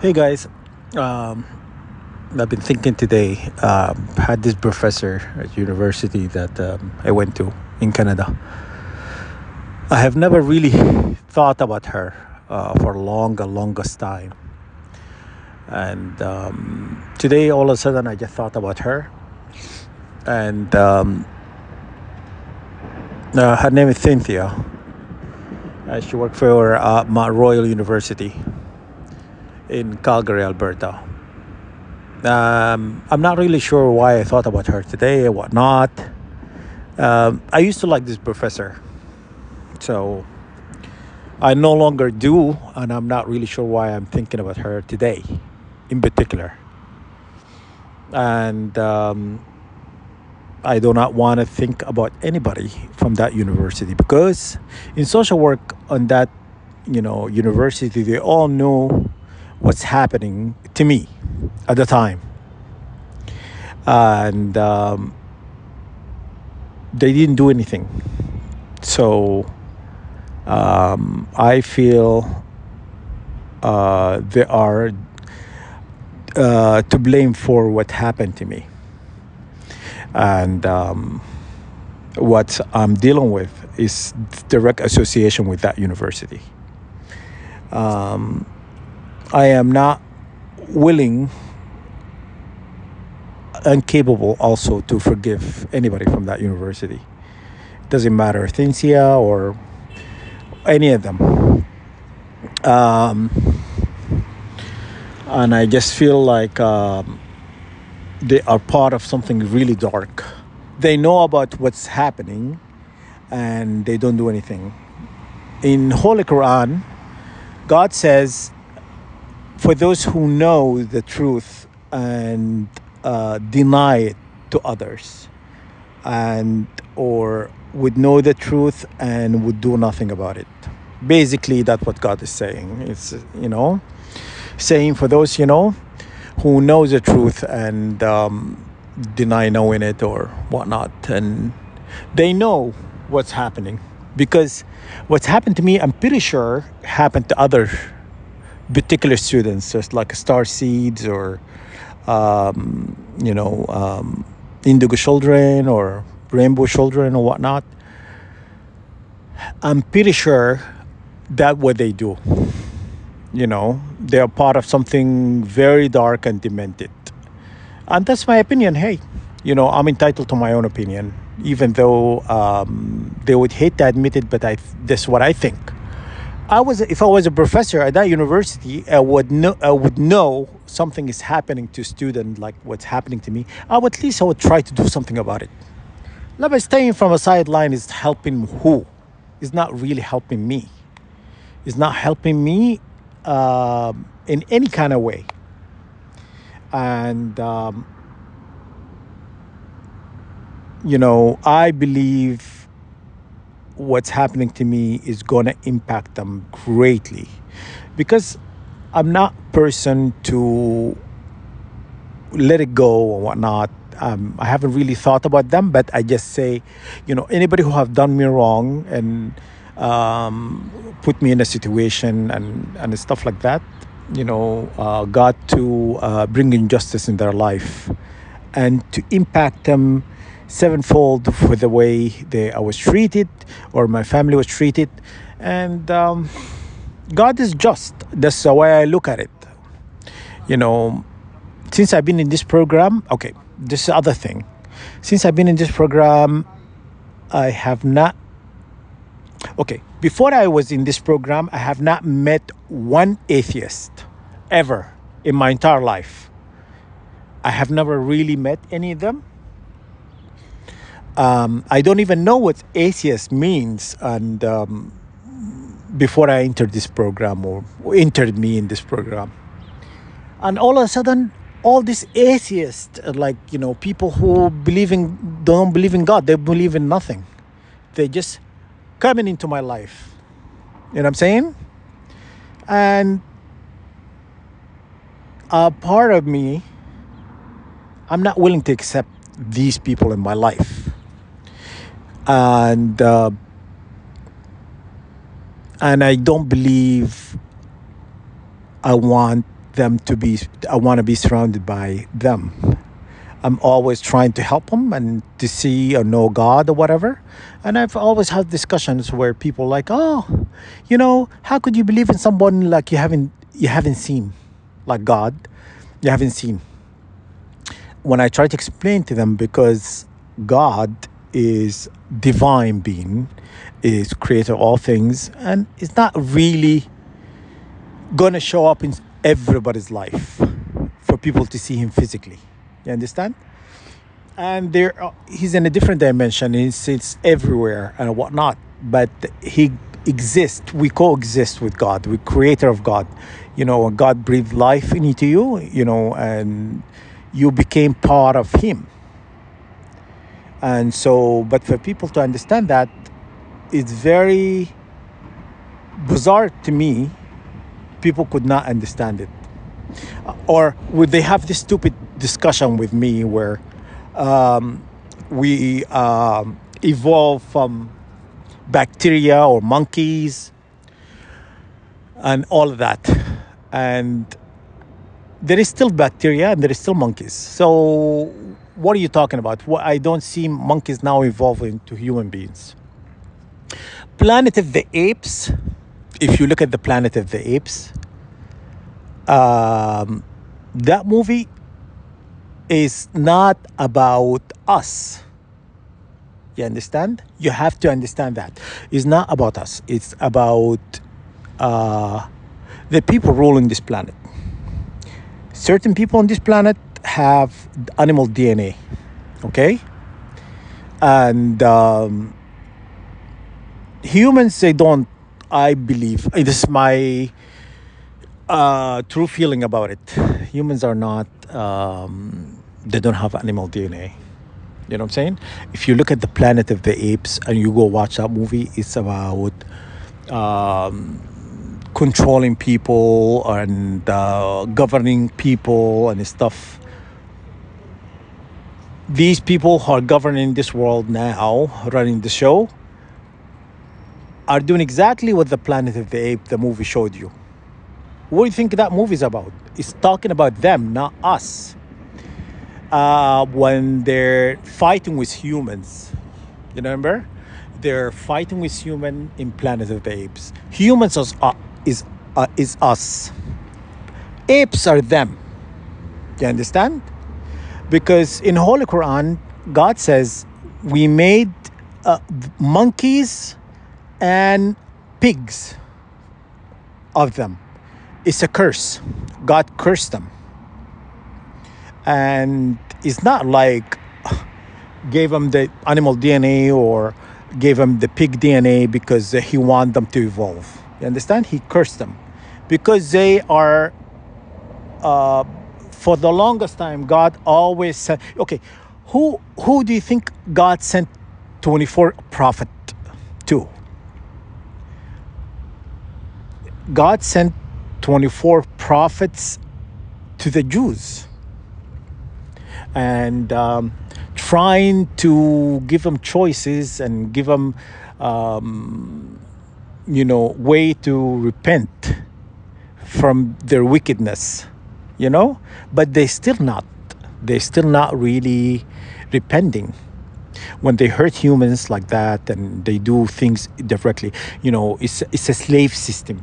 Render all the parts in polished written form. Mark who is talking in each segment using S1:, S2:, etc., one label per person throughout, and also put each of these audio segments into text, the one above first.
S1: Hey guys, um, I've been thinking today. Had this professor at university that I went to in Canada. I have never really thought about her for longest time, and today all of a sudden I just thought about her, and her name is Cynthia. She worked for Mount Royal University in Calgary, Alberta. I'm not really sure why I thought about her today or whatnot. I used to like this professor, so I no longer do, and I'm not really sure why I'm thinking about her today, in particular. And I do not want to think about anybody from that university because in social work on that, university, they all know what's happening to me at the time, and they didn't do anything. So I feel they are to blame for what happened to me. And what I'm dealing with is direct association with that university. I am not willing and capable also to forgive anybody from that university. Doesn't matter, Cynthia or any of them. And I just feel like they are part of something really dark. They know about what's happening and they don't do anything. In Holy Quran, God says, for those who know the truth and deny it to others, and or would know the truth and would do nothing about it. Basically, that's what God is saying. It's saying for those who knows the truth and deny knowing it or whatnot, and they know what's happening because what's happened to me, I'm pretty sure happened to other particular students, just like star seeds or indigo children or rainbow children or whatnot. I'm pretty sure that what they do. They are part of something very dark and demented. And that's my opinion. Hey, I'm entitled to my own opinion, even though they would hate to admit it, but that's what I think. If I was a professor at that university, I would know something is happening to student like what's happening to me. I would try to do something about it. Now, by staying from a sideline is helping who? Is not really helping me. It's not helping me in any kind of way. And I believe what's happening to me is going to impact them greatly because I'm not person to let it go or whatnot. I haven't really thought about them, but I just say, anybody who have done me wrong and put me in a situation and stuff like that, got to bring injustice in their life and to impact them sevenfold for the way I was treated or my family was treated. And God is just. That's the way I look at it. Since I've been in this program, okay, this is the other thing. Since I've been in this program, I have not, okay, before I was in this program, I have not met one atheist ever in my entire life. I have never really met any of them. I don't even know what atheist means, and before I entered this program or entered me in this program. And all of a sudden, all these atheists, people who don't believe in God, they believe in nothing. They just coming into my life. You know what I'm saying? And a part of me, I'm not willing to accept these people in my life. And I don't believe I want them to be, I want to be surrounded by them. I'm always trying to help them and to see or know God or whatever. And I've always had discussions where people are like, oh, how could you believe in someone like you haven't seen, like God, you haven't seen. When I try to explain to them, because God is divine being, is creator of all things, and it's not really gonna show up in everybody's life for people to see him physically. You understand? And he's in a different dimension. It's everywhere and whatnot. But he exists. We coexist with God. We're creator of God. God breathed life into you. And you became part of him. And so, but for people to understand that, it's very bizarre to me. People could not understand it. Or would they have this stupid discussion with me where we evolved from bacteria or monkeys and all of that. And there is still bacteria and there is still monkeys. So what are you talking about? I don't see monkeys now evolving to human beings. Planet of the Apes, if you look at the Planet of the Apes, that movie is not about us. You understand? You have to understand that. It's not about us. It's about the people ruling this planet. Certain people on this planet have animal DNA. Okay? And humans, they don't, I believe. This is my true feeling about it. Humans are not, they don't have animal DNA. You know what I'm saying? If you look at the Planet of the Apes and you go watch that movie, it's about controlling people and governing people and stuff. These people who are governing this world now, running the show, are doing exactly what the Planet of the Apes, the movie, showed you. What do you think that movie is about? It's talking about them, not us. When they're fighting with humans, you remember? They're fighting with humans in Planet of the Apes. Humans is us. Apes are them. You understand? Because in Holy Quran, God says we made monkeys and pigs of them. It's a curse. God cursed them. And it's not like gave them the animal DNA or gave them the pig DNA because he wanted them to evolve. You understand? He cursed them because they are, for the longest time, God always said, okay, who do you think God sent 24 prophet to? God sent 24 prophets to the Jews. And trying to give them choices and give them, way to repent from their wickedness, but they're still not really repenting. When they hurt humans like that and they do things directly, it's a slave system.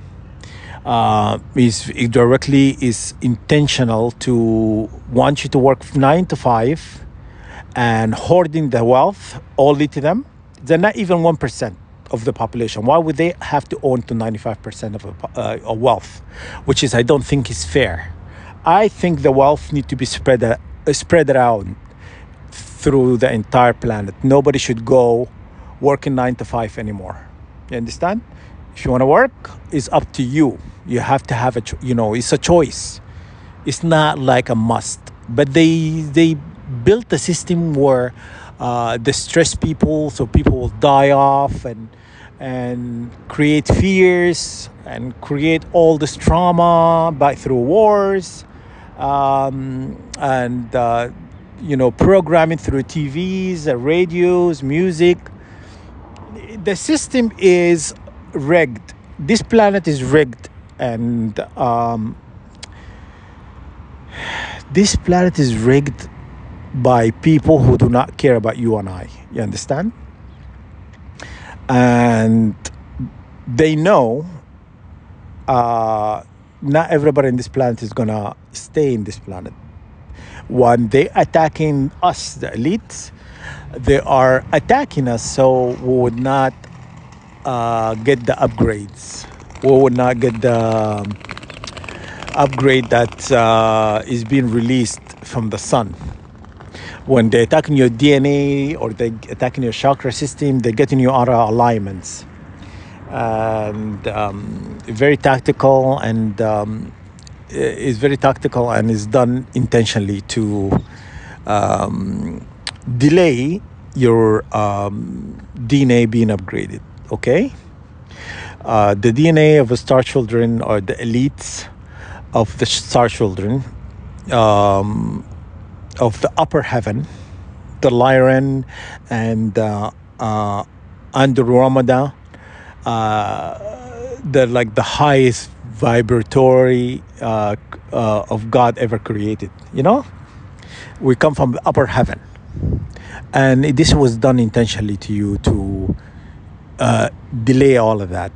S1: It directly is intentional to want you to work 9 to 5 and hoarding the wealth only to them. They're not even 1% of the population. Why would they have to own to 95% of wealth? Which is, I don't think is fair. I think the wealth need to be spread around through the entire planet. Nobody should go working 9 to 5 anymore. You understand? If you want to work, it's up to you. You have to have it's a choice. It's not like a must. But they built a system where they stress people, so people will die off and create fears and create all this trauma through wars, programming through TVs, radios, music. The system is rigged. This planet is rigged, and This planet is rigged by people who do not care about you and I. You understand? And they know not everybody in this planet is gonna stay in this planet. When they attacking us, the elites, they are attacking us so we would not get the upgrades. We would not get the upgrade that is being released from the sun. When they're attacking your DNA or they're attacking your chakra system, they're getting you out of alignments. And very tactical, and is very tactical and is done intentionally to delay your DNA being upgraded. Okay, the DNA of the Star Children, or the elites of the Star Children, of the upper heaven, the Lyran and Andromeda, the highest vibratory of God ever created. You know, we come from the upper heaven, and this was done intentionally to you to delay all of that,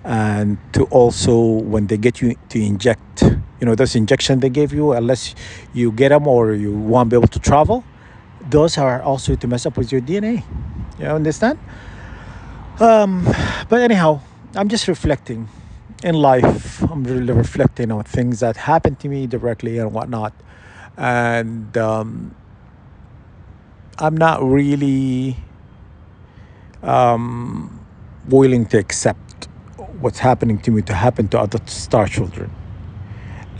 S1: and to also, when they get you to inject, those injections they gave you, unless you get them or you won't be able to travel, those are also to mess up with your DNA. You understand? But anyhow, I'm just reflecting in life. I'm really reflecting on things that happened to me directly and whatnot. And I'm not really willing to accept what's happening to me to happen to other Star Children.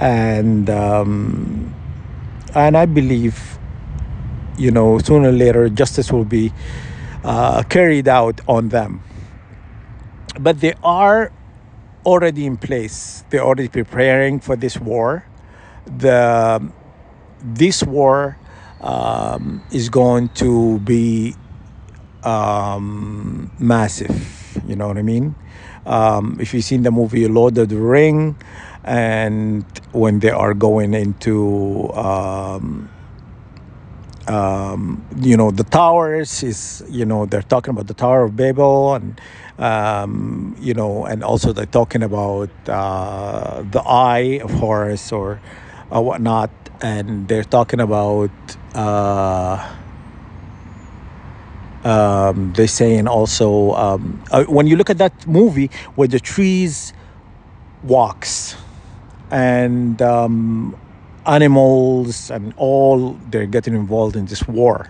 S1: And I believe, sooner or later, justice will be carried out on them. But they are already in place. They're already preparing for this war. This war is going to be massive. You know what I mean? If you've seen the movie Lord of the Ring, and when they are going into the towers, is they're talking about the Tower of Babel, and and also they're talking about the Eye of Horus or whatnot, and they're talking about they're saying also when you look at that movie where the trees walks and animals and all, they're getting involved in this war.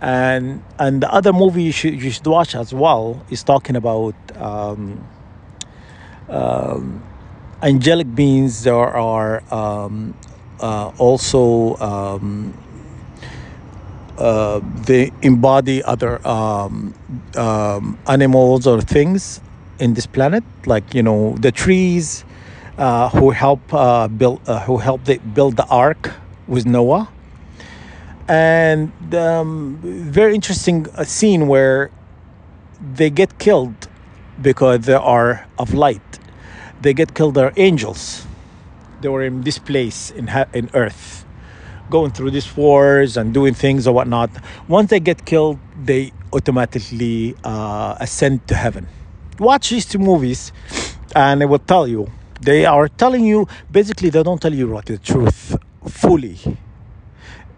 S1: And the other movie you should watch as well is talking about angelic beings. There are also they embody other animals or things in this planet, like the trees who helped build the ark with Noah. And very interesting scene where they get killed because they are of light. They get killed. They're angels. They were in this place in Earth, going through these wars and doing things or whatnot. Once they get killed, they automatically ascend to heaven. Watch these two movies, and it will tell you. They are telling you, basically, they don't tell you the truth fully.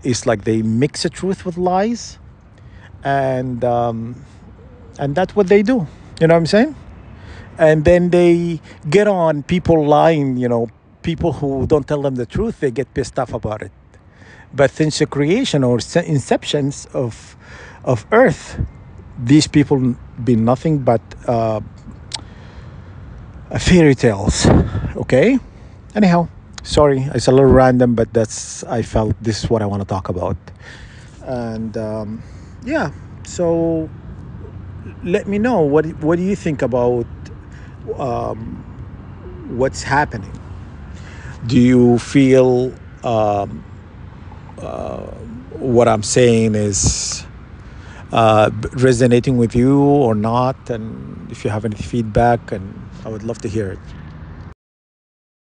S1: It's like they mix the truth with lies, and that's what they do. You know what I'm saying? And then they get on people lying. People who don't tell them the truth, they get pissed off about it. But since the creation or inceptions of Earth, these people been nothing but fairy tales. Okay. Anyhow. Sorry, it's a little random, but I felt this is what I want to talk about. And so let me know what do you think about what's happening. Do you feel what I'm saying is resonating with you or not? And if you have any feedback, and I would love to hear it.